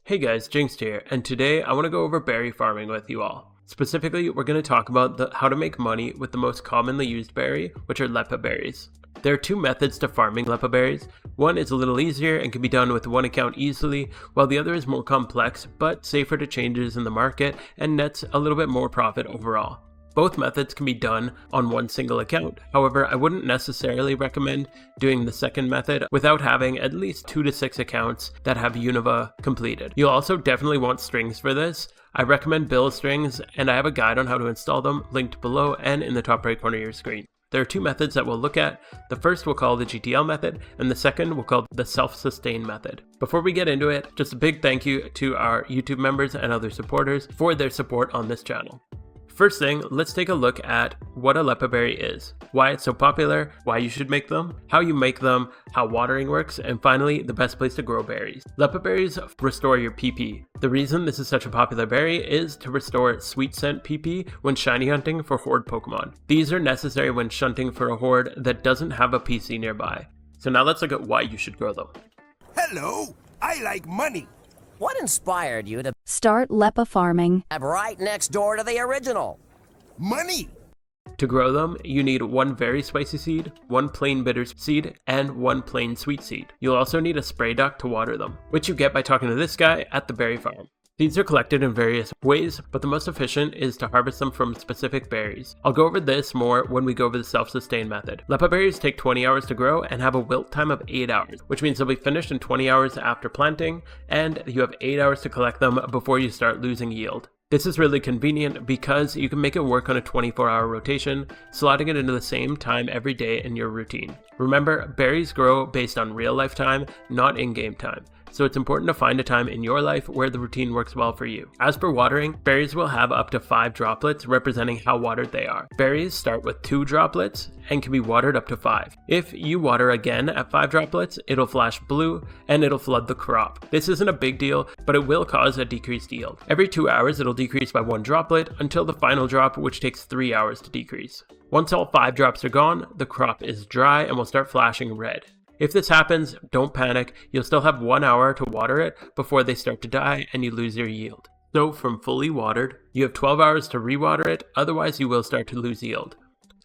Hey guys, Jinxed here, and today I want to go over berry farming with you all. Specifically, we're going to talk about how to make money with the most commonly used berry, which are Leppa berries. There are two methods to farming Leppa berries. One is a little easier and can be done with one account easily, while the other is more complex but safer to changes in the market and nets a little bit more profit overall. Both methods can be done on one single account. However, I wouldn't necessarily recommend doing the second method without having at least 2 to 6 accounts that have Unova completed. You'll also definitely want strings for this. I recommend Build strings, and I have a guide on how to install them linked below and in the top right corner of your screen. There are two methods that we'll look at. The first we'll call the GTL method, and the second we'll call the self-sustain method. Before we get into it, just a big thank you to our YouTube members and other supporters for their support on this channel. First thing, let's take a look at what a Leppa berry is, why it's so popular, why you should make them, how you make them, how watering works, and finally, the best place to grow berries. Leppa berries restore your PP. The reason this is such a popular berry is to restore sweet scent PP when shiny hunting for horde Pokemon. These are necessary when shunting for a horde that doesn't have a PC nearby. So now let's look at why you should grow them. Hello, I like money. What inspired you to start Leppa farming? have right next door to the original? Money! To grow them, you need one very spicy seed, one plain bitter seed, and one plain sweet seed. You'll also need a spray duct to water them, which you get by talking to this guy at the berry farm. Seeds are collected in various ways, but the most efficient is to harvest them from specific berries. I'll go over this more when we go over the self-sustain method. Leppa berries take 20 hours to grow and have a wilt time of 8 hours, which means they'll be finished in 20 hours after planting, and you have 8 hours to collect them before you start losing yield. This is really convenient because you can make it work on a 24-hour rotation, slotting it into the same time every day in your routine. Remember, berries grow based on real-life time, not in-game time. So it's important to find a time in your life where the routine works well for you. As for watering, berries will have up to 5 droplets representing how watered they are. Berries start with 2 droplets and can be watered up to 5. If you water again at 5 droplets, it'll flash blue and it'll flood the crop. This isn't a big deal, but it will cause a decreased yield. Every 2 hours, it'll decrease by 1 droplet until the final drop, which takes 3 hours to decrease. Once all 5 drops are gone, the crop is dry and will start flashing red. If this happens, don't panic, you'll still have 1 hour to water it before they start to die and you lose your yield. So from fully watered, you have 12 hours to rewater it, otherwise you will start to lose yield.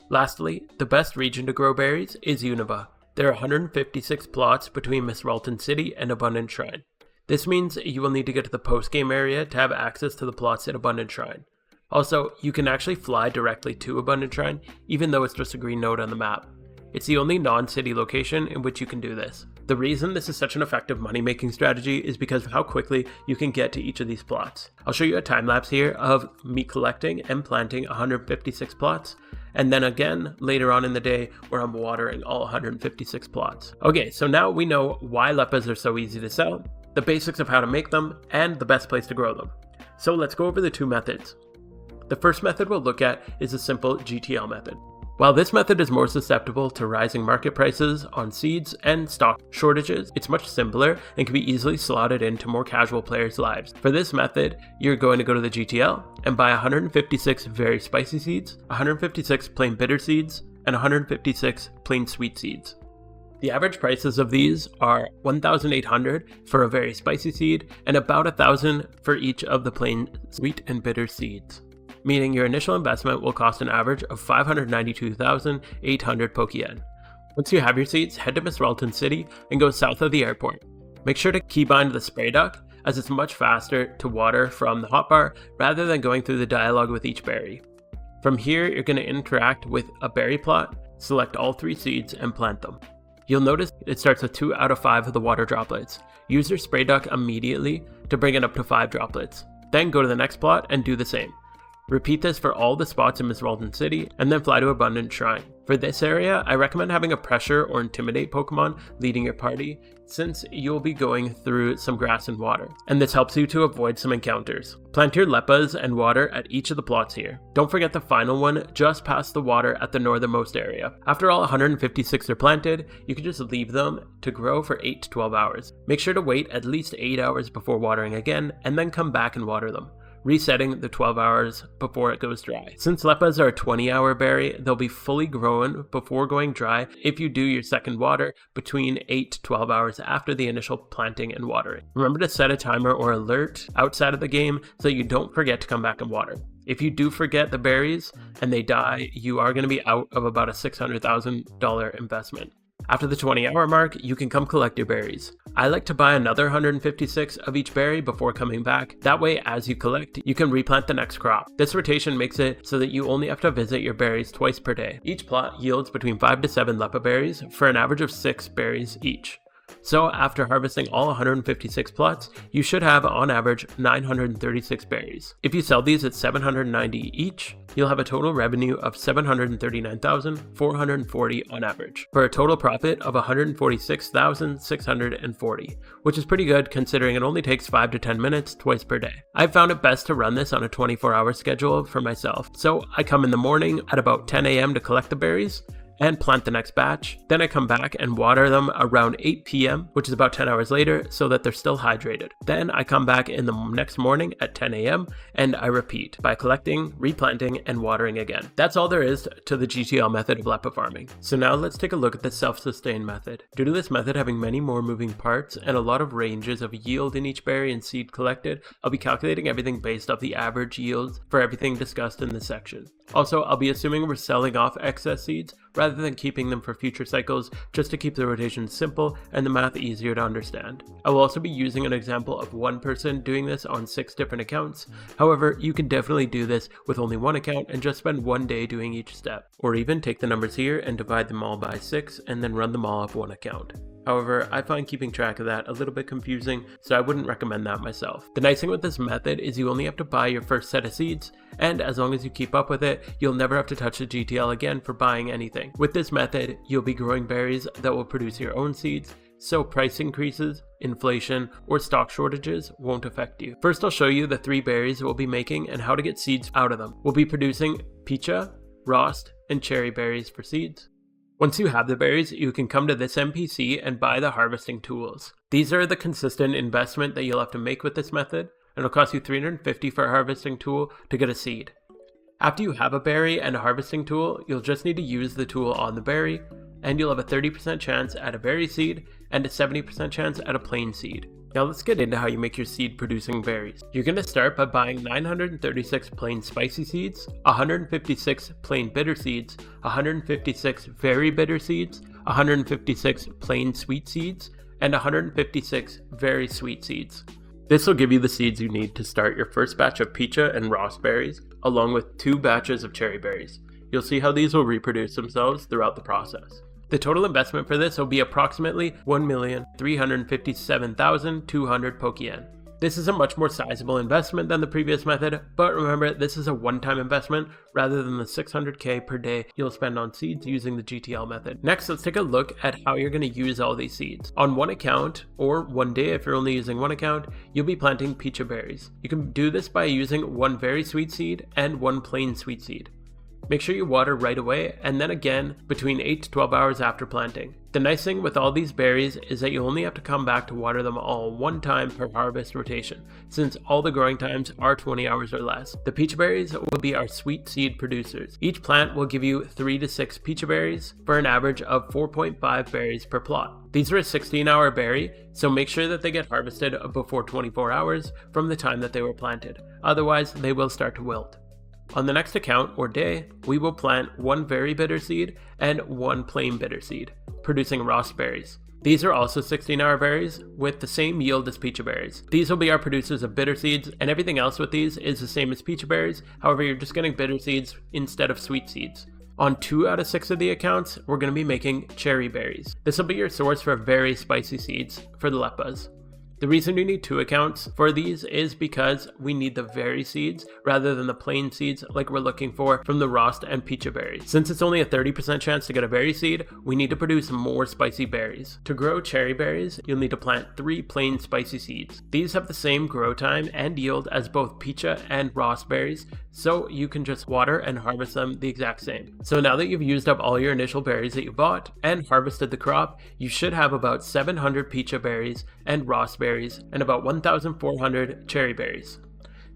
Lastly, the best region to grow berries is Unova. There are 156 plots between Misralton City and Abundant Shrine. This means you will need to get to the post-game area to have access to the plots in Abundant Shrine. Also, you can actually fly directly to Abundant Shrine, even though it's just a green node on the map. It's the only non-city location in which you can do this. The reason this is such an effective money-making strategy is because of how quickly you can get to each of these plots. I'll show you a time-lapse here of me collecting and planting 156 plots, and then again later on in the day where I'm watering all 156 plots. Okay, so now we know why Leppas are so easy to sell, the basics of how to make them, and the best place to grow them. So let's go over the two methods. The first method we'll look at is a simple GTL method. While this method is more susceptible to rising market prices on seeds and stock shortages, it's much simpler and can be easily slotted into more casual players' lives. For this method, you're going to go to the GTL and buy 156 very spicy seeds, 156 plain bitter seeds, and 156 plain sweet seeds. The average prices of these are 1,800 for a very spicy seed and about 1,000 for each of the plain sweet and bitter seeds, meaning your initial investment will cost an average of 592,800 Pokeyen. Once you have your seeds, head to Misralton City and go south of the airport. Make sure to keybind the spray duct, as it's much faster to water from the hotbar rather than going through the dialogue with each berry. From here, you're going to interact with a berry plot, select all 3 seeds, and plant them. You'll notice it starts with 2 out of 5 of the water droplets. Use your spray duct immediately to bring it up to 5 droplets. Then go to the next plot and do the same. Repeat this for all the spots in Misralton City, and then fly to Abundant Shrine. For this area, I recommend having a pressure or intimidate Pokemon leading your party, since you'll be going through some grass and water, and this helps you to avoid some encounters. Plant your Leppas and water at each of the plots here. Don't forget the final one just past the water at the northernmost area. After all 156 are planted, you can just leave them to grow for 8 to 12 hours. Make sure to wait at least 8 hours before watering again, and then come back and water them. resetting the 12 hours before it goes dry. Since Leppas are a 20-hour berry, they'll be fully grown before going dry if you do your second water between 8 to 12 hours after the initial planting and watering. Remember to set a timer or alert outside of the game so you don't forget to come back and water. If you do forget the berries and they die, you are going to be out of about a $600,000 investment. After the 20-hour mark, you can come collect your berries. I like to buy another 156 of each berry before coming back. That way, as you collect, you can replant the next crop. This rotation makes it so that you only have to visit your berries twice per day. Each plot yields between 5 to 7 Leppa berries for an average of 6 berries each. So after harvesting all 156 plots, you should have on average 936 berries. If you sell these at 790 each, you'll have a total revenue of 739,440 on average, for a total profit of 146,640, which is pretty good considering it only takes 5 to 10 minutes twice per day. I've found it best to run this on a 24-hour schedule for myself, so I come in the morning at about 10 a.m. to collect the berries, and plant the next batch. Then I come back and water them around 8 p.m., which is about 10 hours later, so that they're still hydrated. Then I come back in the next morning at 10 a.m. and I repeat by collecting, replanting, and watering again. That's all there is to the GTL method of Leppa farming. So now let's take a look at the self-sustain method. Due to this method having many more moving parts and a lot of ranges of yield in each berry and seed collected, I'll be calculating everything based off the average yields for everything discussed in this section. Also, I'll be assuming we're selling off excess seeds rather than keeping them for future cycles, just to keep the rotation simple and the math easier to understand. I will also be using an example of one person doing this on 6 different accounts. However, you can definitely do this with only one account and just spend one day doing each step, or even take the numbers here and divide them all by 6 and then run them all off one account. However, I find keeping track of that a little bit confusing, so I wouldn't recommend that myself. The nice thing with this method is you only have to buy your first set of seeds, and as long as you keep up with it, you'll never have to touch the GTL again for buying anything. With this method, you'll be growing berries that will produce your own seeds, so price increases, inflation, or stock shortages won't affect you. First, I'll show you the 3 berries we'll be making and how to get seeds out of them. We'll be producing Picha, Rost, and Cherry berries for seeds. Once you have the berries, you can come to this NPC and buy the harvesting tools. These are the consistent investment that you'll have to make with this method, and it'll cost you $350 for a harvesting tool to get a seed. After you have a berry and a harvesting tool, you'll just need to use the tool on the berry, and you'll have a 30% chance at a berry seed and a 70% chance at a plain seed. Now let's get into how you make your seed producing berries. You're going to start by buying 936 plain spicy seeds, 156 plain bitter seeds, 156 very bitter seeds, 156 plain sweet seeds, and 156 very sweet seeds. This will give you the seeds you need to start your first batch of Picha and Rost berries, along with 2 batches of cherry berries. You'll see how these will reproduce themselves throughout the process. The total investment for this will be approximately 1,357,200 Pokeyen. This is a much more sizable investment than the previous method, but remember, this is a one-time investment rather than the 600k per day you'll spend on seeds using the GTL method. Next, let's take a look at how you're going to use all these seeds. On one account, or one day if you're only using one account, you'll be planting Picha berries. You can do this by using 1 very sweet seed and 1 plain sweet seed. Make sure you water right away and then again between 8 to 12 hours after planting. The nice thing with all these berries is that you only have to come back to water them all one time per harvest rotation, since all the growing times are 20 hours or less. The Picha berries will be our sweet seed producers. Each plant will give you 3 to 6 Picha berries for an average of 4.5 berries per plot. These are a 16-hour berry, so make sure that they get harvested before 24 hours from the time that they were planted. Otherwise, they will start to wilt. On the next account, or day, we will plant 1 very bitter seed and 1 plain bitter seed, producing Rost berries. These are also 16-hour berries with the same yield as Picha berries. These will be our producers of bitter seeds, and everything else with these is the same as Picha berries, however you're just getting bitter seeds instead of sweet seeds. On 2 out of 6 of the accounts, we're going to be making cherry berries. This will be your source for very spicy seeds for the Leppas. The reason you need 2 accounts for these is because we need the very seeds rather than the plain seeds like we're looking for from the Rost and Picha berries. Since it's only a 30% chance to get a berry seed, we need to produce more spicy berries. To grow cherry berries, you'll need to plant 3 plain spicy seeds. These have the same grow time and yield as both Picha and Rost berries, so you can just water and harvest them the exact same. So now that you've used up all your initial berries that you bought and harvested the crop, you should have about 700 Picha berries and Rost berries and about 1,400 cherry berries.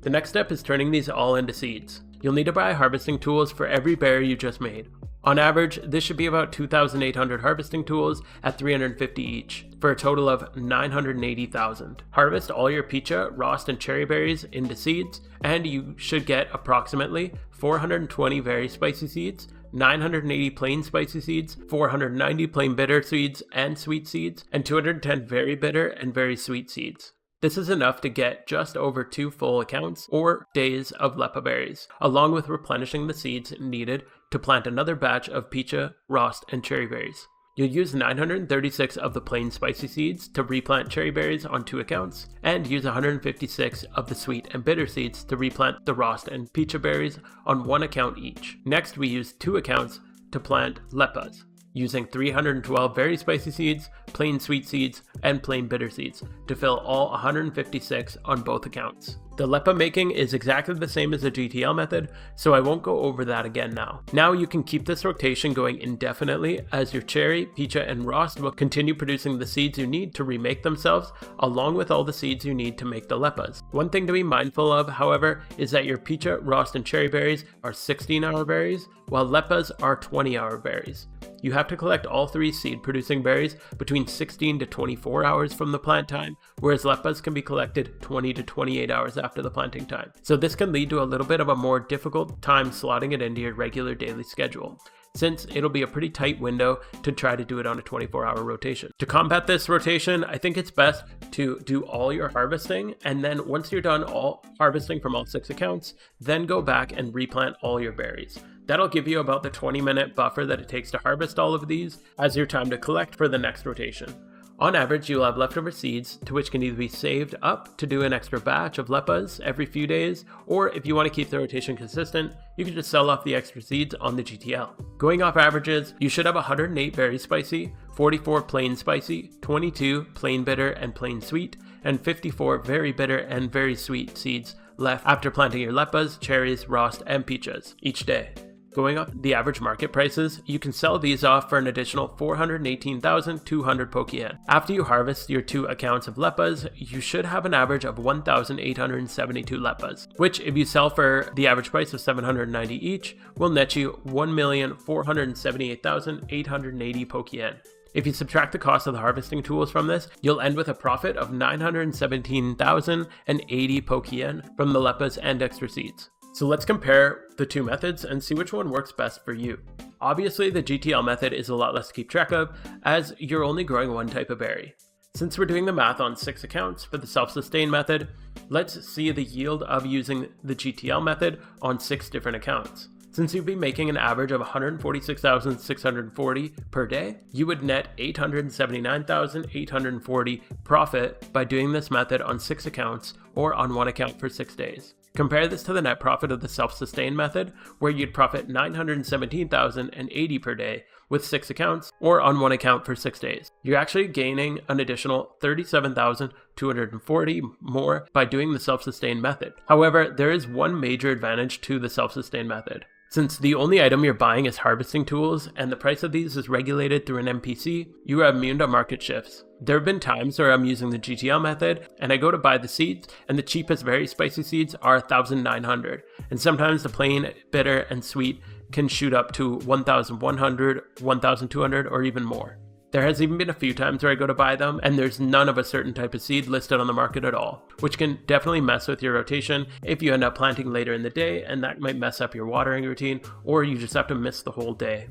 The next step is turning these all into seeds. You'll need to buy harvesting tools for every berry you just made. On average, this should be about 2,800 harvesting tools at 350 each, for a total of 980,000. Harvest all your Picha, Rost, and cherry berries into seeds, and you should get approximately 420 very spicy seeds, 980 plain spicy seeds, 490 plain bitter seeds and sweet seeds, and 210 very bitter and very sweet seeds. This is enough to get just over 2 full accounts or days of Lepa berries, along with replenishing the seeds needed to plant another batch of Picha, Rost, and cherry berries. You'll use 936 of the plain spicy seeds to replant cherry berries on 2 accounts, and use 156 of the sweet and bitter seeds to replant the Rost and Picha berries on 1 account each. Next, we use 2 accounts to plant Lepas, using 312 very spicy seeds, plain sweet seeds, and plain bitter seeds to fill all 156 on both accounts. The Lepa making is exactly the same as the GTL method, so I won't go over that again now. Now you can keep this rotation going indefinitely, as your cherry, Picha, and Rost will continue producing the seeds you need to remake themselves, along with all the seeds you need to make the Lepas. One thing to be mindful of, however, is that your Picha, Rost, and cherry berries are 16-hour berries, while Lepas are 20-hour berries. You have to collect all 3 seed-producing berries between 16 to 24 hours from the plant time, whereas Lepas can be collected 20 to 28 hours after the planting time. So this can lead to a little bit of a more difficult time slotting it into your regular daily schedule, since it'll be a pretty tight window to try to do it on a 24-hour rotation. To combat this rotation, I think it's best to do all your harvesting, and then once you're done all harvesting from all 6 accounts, then go back and replant all your berries. That'll give you about the 20-minute buffer that it takes to harvest all of these as your time to collect for the next rotation. On average, you'll have leftover seeds, to which can either be saved up to do an extra batch of Lepas every few days, or if you want to keep the rotation consistent, you can just sell off the extra seeds on the GTL. Going off averages, you should have 108 very spicy, 44 plain spicy, 22 plain bitter and plain sweet, and 54 very bitter and very sweet seeds left after planting your Lepas, cherries, Rost, and Pichas each day. Going up the average market prices, you can sell these off for an additional 418,200 Pokeyen. After you harvest your 2 accounts of Lepas, you should have an average of 1,872 Lepas, which if you sell for the average price of 790 each, will net you 1,478,880 Pokeyen. If you subtract the cost of the harvesting tools from this, you'll end with a profit of 917,080 Pokeyen from the Lepas and extra seeds. So let's compare the 2 methods and see which one works best for you. Obviously, the GTL method is a lot less to keep track of, as you're only growing one type of berry. Since we're doing the math on 6 accounts for the self-sustain method, let's see the yield of using the GTL method on 6 different accounts. Since you'd be making an average of 146,640 per day, you would net 879,840 profit by doing this method on 6 accounts or on 1 account for 6 days. Compare this to the net profit of the self-sustain method, where you'd profit 917,080 per day with 6 accounts or on 1 account for 6 days. You're actually gaining an additional 37,240 more by doing the self-sustain method. However, there is one major advantage to the self-sustain method. Since the only item you're buying is harvesting tools, and the price of these is regulated through an NPC, you are immune to market shifts. There have been times where I'm using the GTL method, and I go to buy the seeds, and the cheapest very spicy seeds are 1,900, and sometimes the plain, bitter, and sweet can shoot up to 1,100, 1,200, or even more. There has even been a few times where I go to buy them and there's none of a certain type of seed listed on the market at all, which can definitely mess with your rotation if you end up planting later in the day, and that might mess up your watering routine, or you just have to miss the whole day.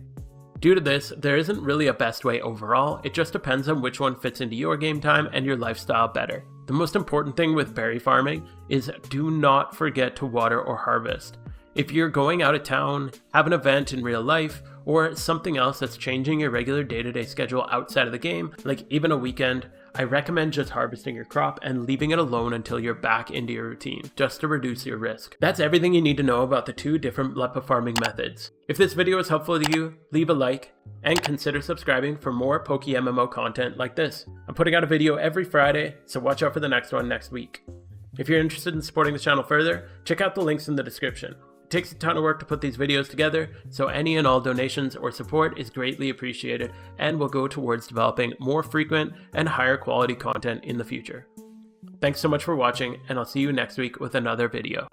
Due to this, there isn't really a best way overall, it just depends on which one fits into your game time and your lifestyle better. The most important thing with berry farming is do not forget to water or harvest. If you're going out of town, have an event in real life, or something else that's changing your regular day-to-day schedule outside of the game, like even a weekend, I recommend just harvesting your crop and leaving it alone until you're back into your routine, just to reduce your risk. That's everything you need to know about the 2 different Lepa farming methods. If this video was helpful to you, leave a like, and consider subscribing for more PokeMMO content like this. I'm putting out a video every Friday, so watch out for the next one next week. If you're interested in supporting the channel further, check out the links in the description. It takes a ton of work to put these videos together, so any and all donations or support is greatly appreciated and will go towards developing more frequent and higher quality content in the future. Thanks so much for watching, and I'll see you next week with another video.